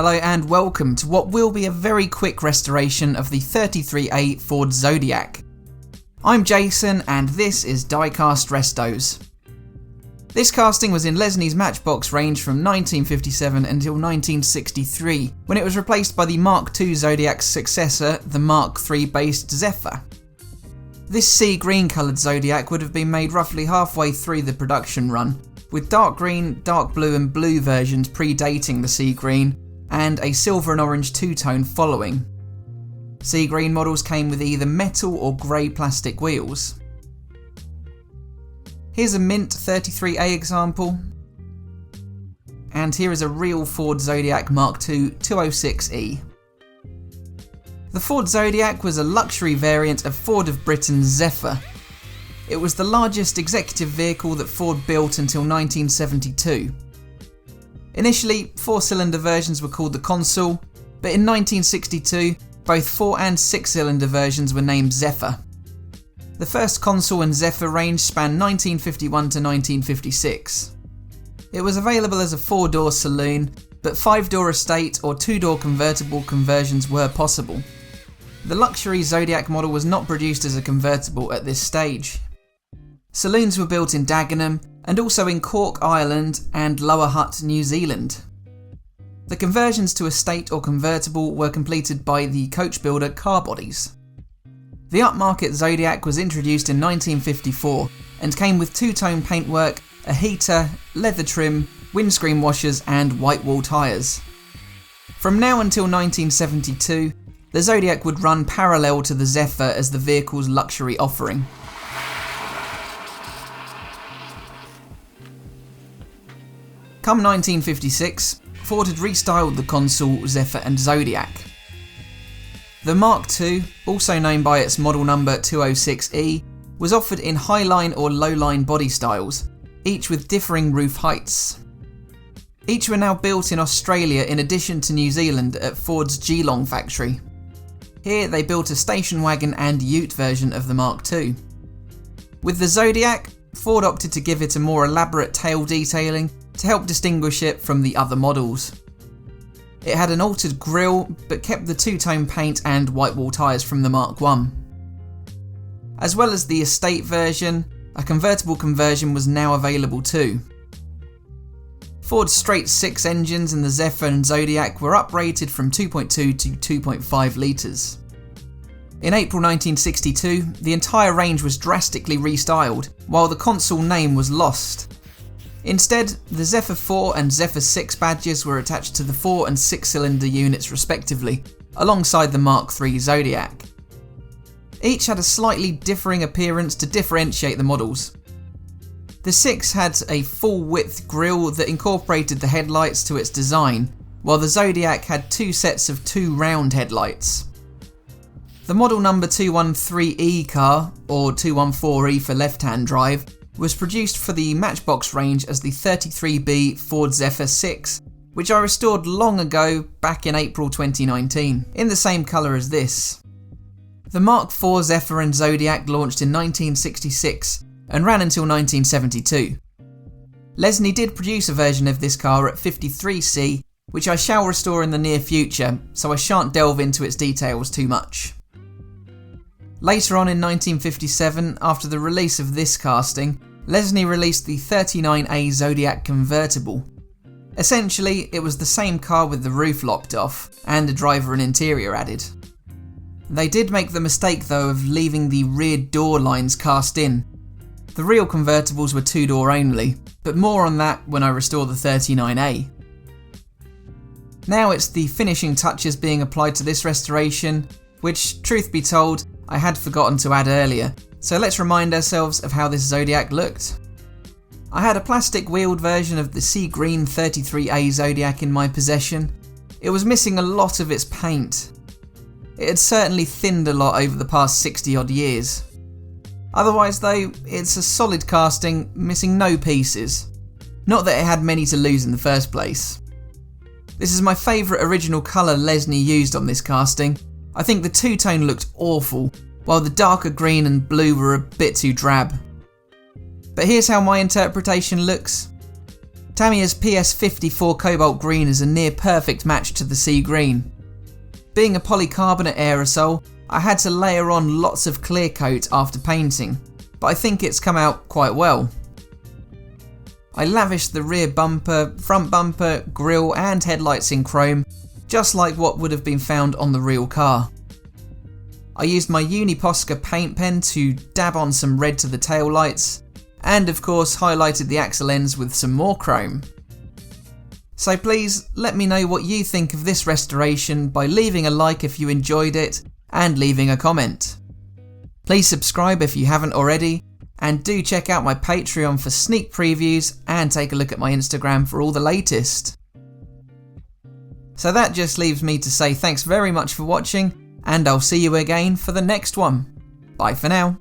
Hello and welcome to what will be a very quick restoration of the 33A Ford Zodiac. I'm Jason and this is Diecast Restos. This casting was in Lesney's Matchbox range from 1957 until 1963, when it was replaced by the Mark II Zodiac's successor, the Mark III based Zephyr. This sea green coloured Zodiac would have been made roughly halfway through the production run, with dark green, dark blue and blue versions predating the sea green, and a silver and orange two-tone following. Sea green models came with either metal or grey plastic wheels. Here's a mint 33A example, and here is a real Ford Zodiac Mark II 206E. The Ford Zodiac was a luxury variant of Ford of Britain's Zephyr. It was the largest executive vehicle that Ford built until 1972. Initially, 4-cylinder versions were called the Consul, but in 1962, both 4 and 6-cylinder versions were named Zephyr. The first Consul and Zephyr range spanned 1951 to 1956. It was available as a 4-door saloon, but 5-door estate or 2-door convertible conversions were possible. The luxury Zodiac model was not produced as a convertible at this stage. Saloons were built in Dagenham and also in Cork, Ireland and Lower Hutt, New Zealand. The conversions to estate or convertible were completed by the coach builder Car Bodies. The upmarket Zodiac was introduced in 1954 and came with two-tone paintwork, a heater, leather trim, windscreen washers and white wall tyres. From now until 1972, the Zodiac would run parallel to the Zephyr as the vehicle's luxury offering. Come 1956, Ford had restyled the Consul, Zephyr and Zodiac. The Mark II, also known by its model number 206E, was offered in highline or lowline body styles, each with differing roof heights. Each were now built in Australia in addition to New Zealand at Ford's Geelong factory. Here they built a station wagon and ute version of the Mark II. With the Zodiac, Ford opted to give it a more elaborate tail detailing to help distinguish it from the other models. It had an altered grille but kept the two-tone paint and white wall tyres from the Mark I. As well as the estate version, a convertible conversion was now available too. Ford's straight 6 engines in the Zephyr and Zodiac were uprated from 2.2 to 2.5 litres. In April 1962, the entire range was drastically restyled, while the Consul name was lost. Instead, the Zephyr 4 and Zephyr 6 badges were attached to the 4 and 6-cylinder units respectively, alongside the Mark III Zodiac. Each had a slightly differing appearance to differentiate the models. The 6 had a full-width grille that incorporated the headlights to its design, while the Zodiac had 2 sets of 2 round headlights. The model number 213E car, or 214E for left-hand drive, was produced for the Matchbox range as the 33B Ford Zephyr 6, which I restored long ago back in April 2019, in the same colour as this. The Mark IV Zephyr and Zodiac launched in 1966 and ran until 1972. Lesney did produce a version of this car at 53C, which I shall restore in the near future, so I shan't delve into its details too much. Later on in 1957, after the release of this casting, Lesney released the 39A Zodiac Convertible. Essentially, it was the same car with the roof lopped off, and a driver and interior added. They did make the mistake though of leaving the rear door lines cast in. The real convertibles were 2-door only, but more on that when I restore the 39A. Now it's the finishing touches being applied to this restoration, which, truth be told, I had forgotten to add earlier, so let's remind ourselves of how this Zodiac looked. I had a plastic wheeled version of the sea green 33A Zodiac in my possession. It was missing a lot of its paint. It had certainly thinned a lot over the past 60 odd years. Otherwise though, it's a solid casting, missing no pieces. Not that it had many to lose in the first place. This is my favourite original colour Lesney used on this casting. I think the two-tone looked awful, while the darker green and blue were a bit too drab. But here's how my interpretation looks. Tamiya's PS54 Cobalt Green is a near perfect match to the sea green. Being a polycarbonate aerosol, I had to layer on lots of clear coat after painting, but I think it's come out quite well. I lavished the rear bumper, front bumper, grille and headlights in chrome, just like what would have been found on the real car. I used my Uniposca paint pen to dab on some red to the tail lights, and of course highlighted the axle ends with some more chrome. So please let me know what you think of this restoration by leaving a like if you enjoyed it and leaving a comment. Please subscribe if you haven't already, and do check out my Patreon for sneak previews and take a look at my Instagram for all the latest. So that just leaves me to say thanks very much for watching, and I'll see you again for the next one. Bye for now.